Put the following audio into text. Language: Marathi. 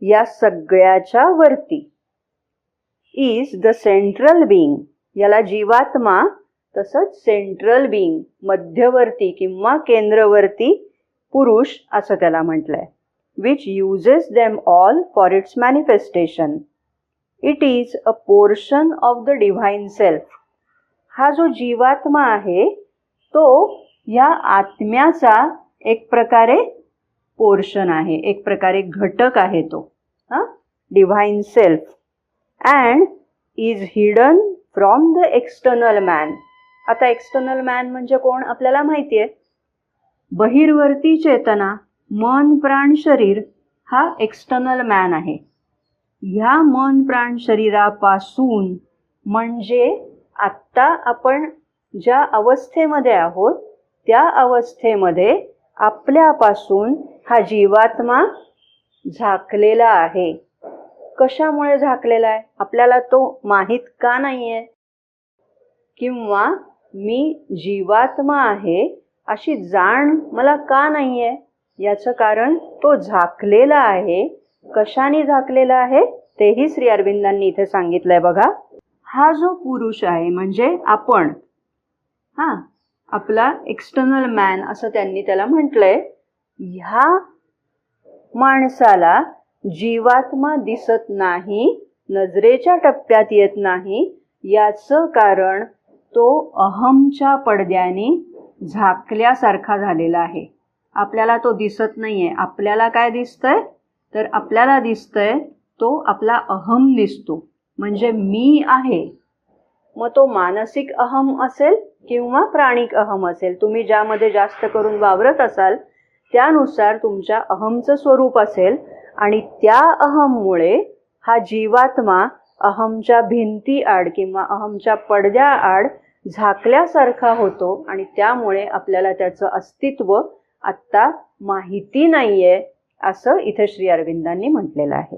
या सगळ्याच्या वरती. इज द सेंट्रल बीइंग, याला जीवात्मा तसंच सेंट्रल बीइंग, मध्यवर्ती किंवा केंद्रवर्ती पुरुष असं त्याला म्हटलंय. Which uses them all for its manifestation. It is a portion of the divine self. हा जो जीवात्मा आहे तो या आत्म्याचा एक प्रकारे पोर्शन आहे, एक प्रकारे घटक आहे तो, divine self. And is hidden from the external man. आता एक्सटर्नल मॅन म्हणजे कोण आपल्याला माहिती आहे. बहिर्वर्ती चेतना, मन प्राण शरीर हा एक्सटर्नल मॅन आहे. ह्या मन प्राण शरीरापासून म्हणजे आत्ता आपण ज्या अवस्थेमध्ये आहोत त्या अवस्थेमध्ये आपल्यापासून हा जीवात्मा झाकलेला आहे. कशामुळे झाकलेला आहे आपल्याला तो माहीत का नाहीये? किंवा मी जीवात्मा आहे अशी जाण मला का नाहीये? याचं कारण तो झाकलेला आहे. कशाने झाकलेला आहे तेही श्री अरविंदांनी इथे सांगितलंय बघा. हा जो पुरुष आहे म्हणजे आपण, आपला एक्सटर्नल मॅन असं त्यांनी त्याला म्हटलंय. ह्या माणसाला जीवात्मा दिसत नाही, नजरेच्या टप्प्यात येत नाही. याचं कारण तो अहमच्या पडद्याने झाकल्यासारखा झालेला आहे. आपल्याला तो दिसत नाहीये. आपल्याला काय दिसतंय तर आपल्याला दिसतंय तो आपला अहम दिसतो, म्हणजे मी आहे. मग तो मानसिक अहम असेल किंवा प्राणिक अहम असेल, तुम्ही ज्यामध्ये जास्त करून वावरत असाल त्यानुसार तुमच्या अहमचं स्वरूप असेल. आणि त्या अहममुळे हा जीवात्मा अहमच्या भिंती आड किंवा अहमच्या पडद्याआड झाकल्यासारखा होतो आणि त्यामुळे आपल्याला त्याचं अस्तित्व आत्ता माहिती नाहीये असं इथे श्री अरविंदांनी म्हटलेलं आहे.